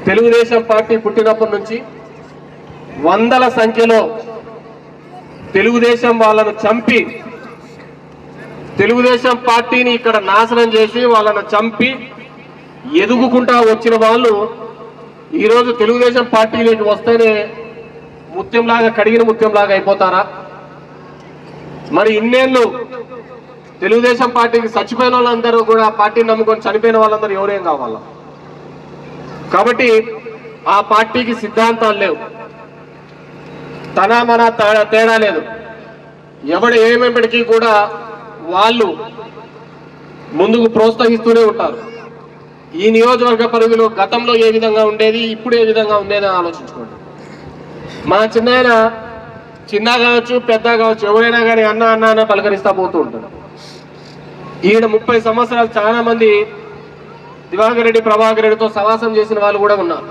Telugu Desam party పుట్టినప్పటి నుంచి వందల సంఖ్యలో తెలుగుదేశం వాళ్ళను చంపి తెలుగుదేశం పార్టీని ఇక్కడ నాశనం చేసి వాళ్ళను చంపి ఎదుగుకుంటా వచ్చిన వాళ్ళు ఈరోజు తెలుగుదేశం పార్టీలోకి వస్తేనే ముత్యంలాగా కడిగిన ముత్యంలాగా అయిపోతారా? మరి ఇన్నేళ్ళు తెలుగుదేశం పార్టీకి చచ్చిపోయిన వాళ్ళందరూ కూడా పార్టీని నమ్ముకొని చనిపోయిన వాళ్ళందరూ ఎవరేం కావాలా? కాబట్టి ఆ పార్టీకి సిద్ధాంతాలు లేవు, తన మన తేడా లేదు. ఎవడు ఏమేపటికీ కూడా వాళ్ళు ముందుకు ప్రోత్సహిస్తూనే ఉంటారు. ఈ నియోజకవర్గ పరిధిలో గతంలో ఏ విధంగా ఉండేది, ఇప్పుడు ఏ విధంగా ఉండేది ఆలోచించుకోండి. మా చిన్న చిన్న కావచ్చు పెద్ద కావచ్చు ఎవరైనా కానీ అన్న అన్న అన్న పలకరిస్తా పోతూ ఉంటారు. ఈయన 30 సంవత్సరాలు చాలా మంది దివాకర్ రెడ్డి ప్రభాకర్ రెడ్డితో సవాసం చేసిన వాళ్ళు కూడా ఉన్నారు,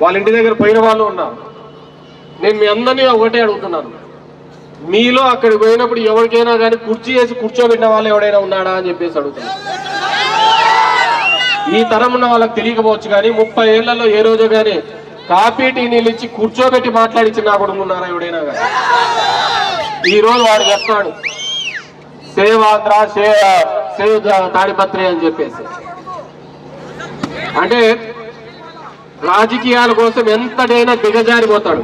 వాళ్ళ ఇంటి దగ్గర పోయిన వాళ్ళు ఉన్నారు. నేను మీ అందరినీ ఒకటే అడుగుతున్నాను, మీలో అక్కడికి పోయినప్పుడు ఎవరికైనా కానీ కుర్చీ వేసి కూర్చోబెట్టిన వాళ్ళు ఎవడైనా ఉన్నాడా అని చెప్పేసి అడుగుతున్నాను. ఈ తరం ఉన్న వాళ్ళకి తెలియకపోవచ్చు కానీ 30 ఏళ్లలో ఏ రోజు కానీ కాఫీ టీ నీళ్ళు ఇచ్చి కూర్చోబెట్టి మాట్లాడించిన నా కొడుకు ఉన్నారా ఎవడైనా కానీ? ఈ రోజు వాడు చెప్తాడు సేవ్ ఆంధ్ర సేవ్ తాడిపత్రి అని చెప్పేసి. అంటే రాజకీయాల కోసం ఎంతటైనా దిగజారిపోతాడు,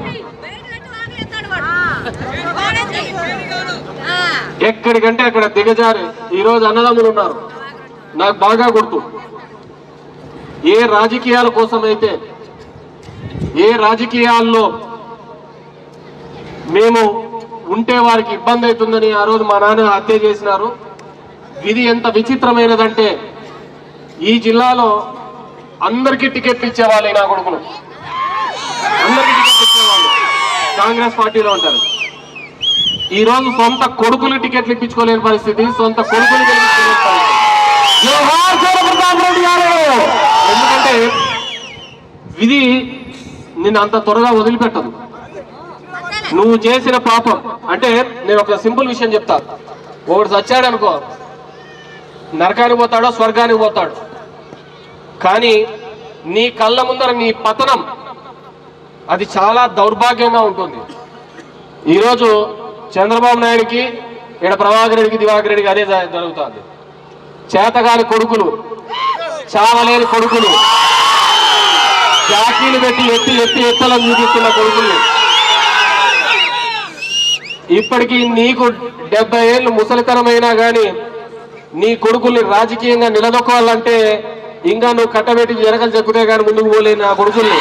ఎక్కడికంటే అక్కడ దిగజారి. ఈరోజు అన్నదమ్ములు ఉన్నారు, నాకు బాగా గుర్తు. ఏ రాజకీయాల కోసం అయితే, ఏ రాజకీయాల్లో మేము ఉంటే వారికి ఇబ్బంది అవుతుందని ఆ రోజు మా నాన్న హత్య చేసినారు. ఇది ఎంత విచిత్రమైనదంటే ఈ జిల్లాలో అందరికీ టికెట్లు ఇచ్చేవాళ్ళు, నా కొడుకును అందరికీ టికెట్లు ఇచ్చేవాళ్ళు కాంగ్రెస్ పార్టీలో ఉంటారు. ఈ రోజు సొంత కొడుకులు టికెట్లు ఇప్పించుకోలేని పరిస్థితి, సొంత కొడుకులు గెలిపించుకోలేని పరిస్థితి. ఎందుకంటే ఇది నిన్ను అంత త్వరగా వదిలిపెట్టదు. నువ్వు చేసిన పాపం అంటే, నేను ఒక సింపుల్ విషయం చెప్తా. ఒకడు చచ్చాడు అనుకో, నరకానికి పోతాడో స్వర్గానికి పోతాడు, కానీ నీ కళ్ళ ముందర నీ పతనం అది చాలా దౌర్భాగ్యంగా ఉంటుంది. ఈరోజు చంద్రబాబు నాయుడికి, ఇక్కడ ప్రభాకర్ రెడ్డికి, దివాకర్ రెడ్డికి అదే జరుగుతుంది. చేతగాని కొడుకులు, చావలేని కొడుకులు, జాకీలు పెట్టి ఎత్తలను చూపిస్తున్న కొడుకులు. ఇప్పటికీ నీకు 70 ఏళ్ళు ముసలితనమైనా కానీ నీ కొడుకుల్ని రాజకీయంగా నిలదొక్కాలంటే ఇంకా నువ్వు కట్టబెట్టి జరగలు చెక్కుతే కానీ ముందుకు పోలేని ఆ కొడుకుల్ని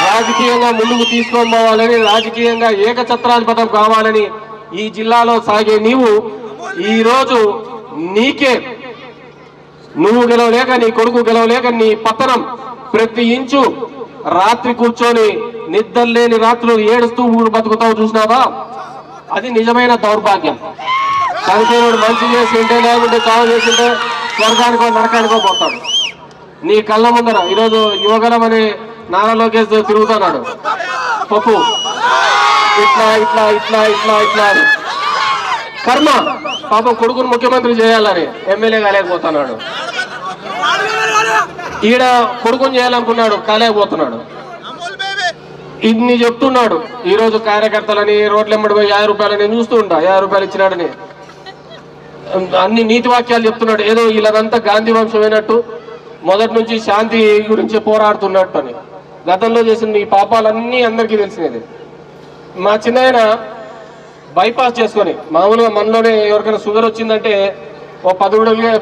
రాజకీయంగా ముందుకు తీసుకొని పోవాలని, రాజకీయంగా ఏకఛత్రాధిపతం కావాలని ఈ జిల్లాలో సాగే నీవు ఈరోజు నీకే నువ్వు గెలవలేక, నీ కొడుకు గెలవలేక, నీ పతనం ప్రతి ఇంచు రాత్రి కూర్చొని నిద్రలేని రాత్రులు ఏడుస్తూ బతుకుతావు చూసినావా? అది నిజమైన దౌర్భాగ్యం. చనిపోయినోడు మంచి చేసి ఉంటే, లేకుంటే చావు చేసింటే స్వర్గానికో నరకానికో పోతాడు. నీ కళ్ళ ముందర ఈరోజు యువగలం అనే నారా లోకేష్ తిరుగుతున్నాడు, పప్పు ఇట్లా ఇట్లా ఇట్లా ఇట్లా ఇట్లా అని. కర్మ పాపం కొడుకును ముఖ్యమంత్రి చేయాలని ఎమ్మెల్యే కాలేకపోతున్నాడు. ఈడ కొడుకుని చేయాలనుకున్నాడు, కాలేకపోతున్నాడు. ఇన్ని చెప్తున్నాడు. ఈరోజు కార్యకర్తలని రోడ్లు ఎమ్మడి 50 రూపాయలు నేను చూస్తూ ఉంటా, 50 రూపాయలు ఇచ్చినాడని అన్ని నీతి వాక్యాలు చెప్తున్నాడు. ఏదో వీళ్ళదంతా గాంధీ వంశమైనట్టు, మొదటి నుంచి శాంతి గురించి పోరాడుతున్నట్టు అని. గతంలో చేసిన ఈ పాపాలన్నీ అందరికీ తెలిసినది. మా చిన్నాయన బైపాస్ చేసుకొని మామూలుగా మనలోనే ఎవరికైనా షుగర్ వచ్చిందంటే ఓ 10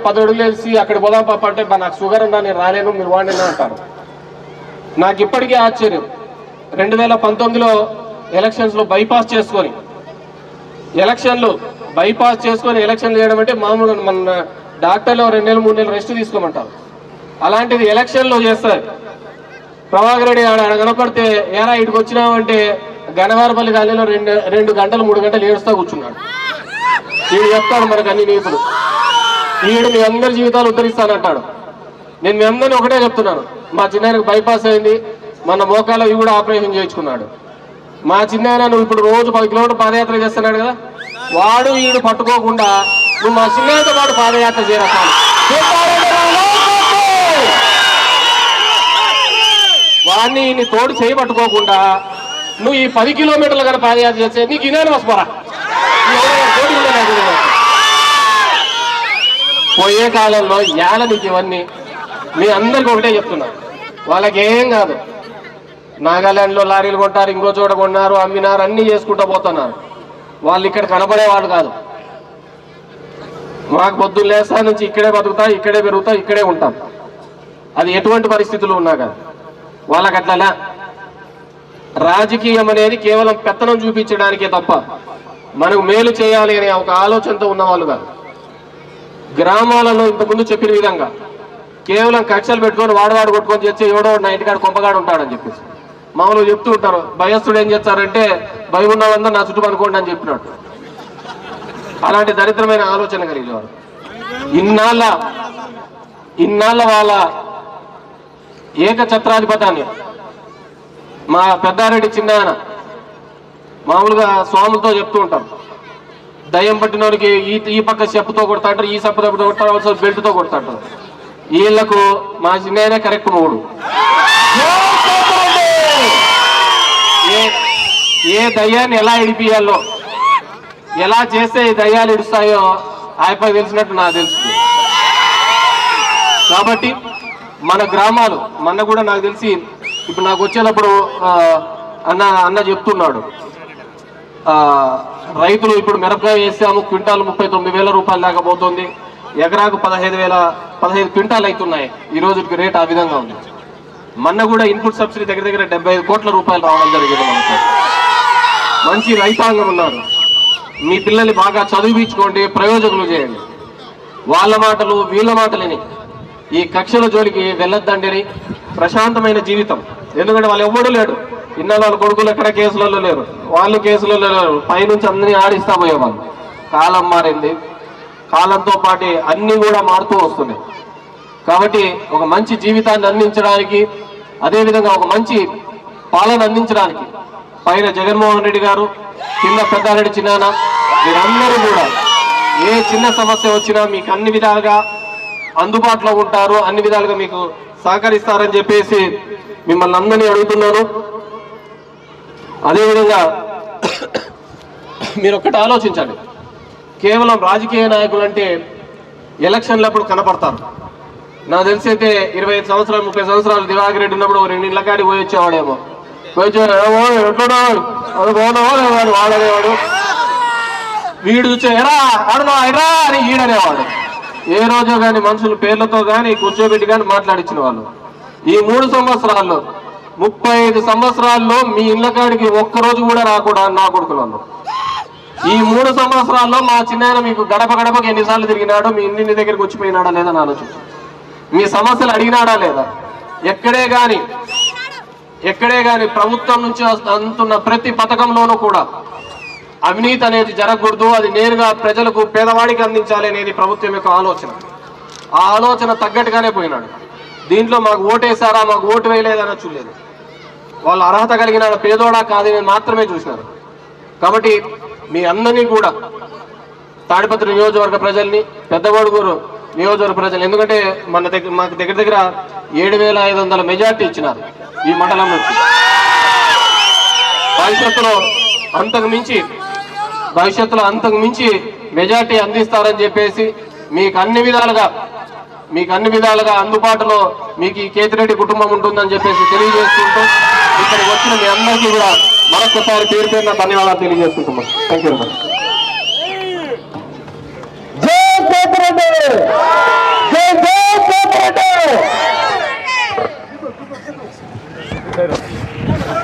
అడుగులు వేసి అక్కడికి పోదాం పాప అంటే, నాకు షుగర్ ఉన్నా నేను రాలేను మీరు వాడినా అంటారు. నాకు ఇప్పటికీ ఆశ్చర్యం. 2019లో ఎలక్షన్స్లో బైపాస్ చేసుకొని ఎలక్షన్లు చేయడం అంటే మామూలుగా మన డాక్టర్లు 2 నెలలు 3 నెలలు రెస్ట్ తీసుకోమంటారు. అలాంటిది ఎలక్షన్లో చేస్తారు. ప్రభాకర్ రెడ్డి ఆడ కనపడితే ఏరా ఇటుకు వచ్చినామంటే గణవారపల్లి గాలిలో 2 గంటలు 3 గంటలు ఏడుస్తా కూర్చున్నాడు. వీడు చెప్తాడు మనకు అన్ని నీతులు. వీడు మీ అందరి జీవితాలు ఉద్ధరిస్తానంటాడు. నేను మీ అందరినీ ఒకటే చెప్తున్నాను, మా చిన్నాయనకు బైపాస్ అయింది, మన మోకాలో ఇవి కూడా ఆపరేషన్ చేయించుకున్నాడు. మా చిన్నాయన నువ్వు ఇప్పుడు రోజు 10 కిలోమీటర్లు పాదయాత్ర చేస్తున్నాడు కదా, వాడు వీడు పట్టుకోకుండా నువ్వు మా చిన్నాయనతో పాటు పాదయాత్ర చేయరా. వాడిని నీ తోడు చేయబట్టుకోకుండా నువ్వు ఈ 10 కిలోమీటర్లు కనుక పాదయాత్ర చేస్తే నీకు ఇదేనా వస్తారా? పోయే కాలంలో ఏళ్ళ నీకు ఇవన్నీ మీ అందరికీ ఒకటే చెప్తున్నా, వాళ్ళకి ఏం కాదు. నాగాలాండ్లో లారీలు కొంటారు, ఇంకో చోట కొన్నారు, అమ్మినారు, అన్నీ చేసుకుంటూ పోతున్నారు. వాళ్ళు ఇక్కడ కనబడేవాడు కాదు. మాకు పొద్దున్న లేసా నుంచి ఇక్కడే బతుకుతా, ఇక్కడే పెరుగుతా, ఇక్కడే ఉంటాం. అది ఎటువంటి పరిస్థితులు ఉన్నా కాదు. వాళ్ళకి అట్లా రాజకీయం అనేది కేవలం పెత్తనం చూపించడానికే తప్ప మనకు మేలు చేయాలి అనే ఒక ఆలోచనతో ఉన్నవాళ్ళు కాదు. గ్రామాలలో ఇంతకుముందు చెప్పిన విధంగా కేవలం కక్షలు పెట్టుకొని వాడవాడు కొట్టుకొని చేస్తే ఎవడో నా ఇంటికాడ కొంపగాడు ఉంటాడని చెప్పేసి మామూలుగా చెప్తూ ఉంటారు. భయస్తుడు ఏం చేస్తారంటే భయం ఉన్నవాళ్ళందరూ నా చుట్టూ అనుకోండి అని చెప్పినాడు. అలాంటి దరిద్రమైన ఆలోచన కలిగేవారు. ఇన్నాళ్ళ వాళ్ళ ఏకఛత్రాధిపతాన్ని మా పెద్దారెడ్డి చిన్నాయన మామూలుగా స్వాములతో చెప్తూ ఉంటారు, దయ్యం పట్టిన వాడికి ఈ పక్క చెప్పుతో కొడతాంటారు, ఈ చెప్పుతో కొడతారు, బెల్ట్తో కొడతాంటారు. వీళ్లకు మా చిన్నాయనే కరెక్ట్ మూడు. ఏ దయ్యాన్ని ఎలా ఇడిపియాలో, ఎలా చేస్తే ఈ దయ్యాలు ఇడుస్తాయో ఆయపై తెలిసినట్టు నాకు తెలుస్తుంది. కాబట్టి మన గ్రామాలు మొన్న కూడా నాకు తెలిసి ఇప్పుడు నాకు వచ్చేటప్పుడు అన్న చెప్తున్నాడు, రైతులు ఇప్పుడు మిరపకాయ వేసాము, క్వింటాల్ 39,000 రూపాయలు దాకా పోతుంది, ఎకరాకు 15 క్వింటాలు అవుతున్నాయి. ఈ రోజుకి రేట్ ఆ విధంగా ఉంది. మొన్న కూడా ఇన్పుట్ సబ్సిడీ దగ్గర 75 కోట్ల రూపాయలు రావడం జరిగింది. మనకు మంచి రైతాంగం ఉన్నారు. మీ పిల్లల్ని బాగా చదివించుకోండి, ప్రయోజకులు చేయండి. వాళ్ళ మాటలు వీళ్ళ మాటలని ఈ కక్షల జోలికి వెళ్ళొద్దండి. ప్రశాంతమైన జీవితం. ఎందుకంటే వాళ్ళు ఎవ్వడూ లేడు. ఇన్నాళ్ళు వాళ్ళ కొడుకులు ఎక్కడ కేసులలో లేరు, వాళ్ళు కేసులలో లేరు. పైనుంచి అందరినీ ఆడిస్తా పోయేవాళ్ళు. కాలం మారింది, కాలంతో పాటు అన్నీ కూడా మారుతూ వస్తున్నాయి. కాబట్టి ఒక మంచి జీవితాన్ని అందించడానికి, అదేవిధంగా ఒక మంచి పాలన అందించడానికి పైన జగన్మోహన్ రెడ్డి గారు, కింద పెద్దారెడ్డి చిన్నాయన, మీరందరూ కూడా ఏ చిన్న సమస్య వచ్చినా మీకు అన్ని విధాలుగా అందుబాటులో ఉంటారు, అన్ని విధాలుగా మీకు సహకరిస్తారని చెప్పేసి మిమ్మల్ని అందరినీ అడుగుతున్నాను. అదేవిధంగా మీరు ఒక్కటి ఆలోచించండి, కేవలం రాజకీయ నాయకులు అంటే ఎలక్షన్లప్పుడు కనపడతారు. నాకు తెలిసి అయితే 25 సంవత్సరాలు 30 సంవత్సరాలు దివాకర్ రెడ్డి ఉన్నప్పుడు 2 ఇళ్ళ కాడికి పోయి వచ్చేవాడేమో. ఎట్లున్నాడు వాడనేవాడు, వీడు చూసే ఎరా ఆడునా ఎరా అని ఈడనేవాడు. ఏ రోజు కానీ మనుషులు పేర్లతో కానీ కూర్చోబెట్టి కానీ మాట్లాడించిన వాళ్ళు. ఈ 3 సంవత్సరాల్లో 35 సంవత్సరాల్లో మీ ఇళ్ళ కాడికి ఒక్కరోజు కూడా రాకూడదు నా కొడుకులను. ఈ 3 సంవత్సరాల్లో మా చిన్నాయన మీకు గడప గడపకి ఎన్నిసార్లు తిరిగినాడో, మీ ఇంటి దగ్గరికి వచ్చిపోయినాడా లేదా అని ఆలోచించు. మీ సమస్యలు అడిగినాడా లేదా? ఎక్కడే కానీ ప్రభుత్వం నుంచి అందుతున్న ప్రతి పథకంలోనూ కూడా అవినీతి అనేది జరగకూడదు, అది నేరుగా ప్రజలకు పేదవాడికి అందించాలి అనేది ప్రభుత్వం యొక్క ఆలోచన. ఆ ఆలోచన తగ్గట్టుగానే పోయినాడు. దీంట్లో మాకు ఓటేసారా, మాకు ఓటు వేయలేదని చూడలేదు. వాళ్ళు అర్హత కలిగిన పేదోడా కాదని మాత్రమే చూసినారు. కాబట్టి మీ అందరినీ కూడా తాడిపత్రి నియోజకవర్గ ప్రజల్ని, పెద్దగొడుగూరు నియోజకవర్గ ప్రజలు, ఎందుకంటే మాకు దగ్గర 7,500 మెజార్టీ ఇచ్చినారు ఈ మండలం నుంచి. భవిష్యత్తులో అంతకు మించి మెజార్టీ అందిస్తారని చెప్పేసి మీకు అన్ని విధాలుగా అందుబాటులో మీకు ఈ కేతిరెడ్డి కుటుంబం ఉంటుందని చెప్పేసి తెలియజేసుకుంటూ ఇక్కడికి వచ్చిన మీ అందరికీ కూడా మరొకసారి పేరు పేరున ధన్యవాదాలు తెలియజేసుకుంటున్నాం. Thank you.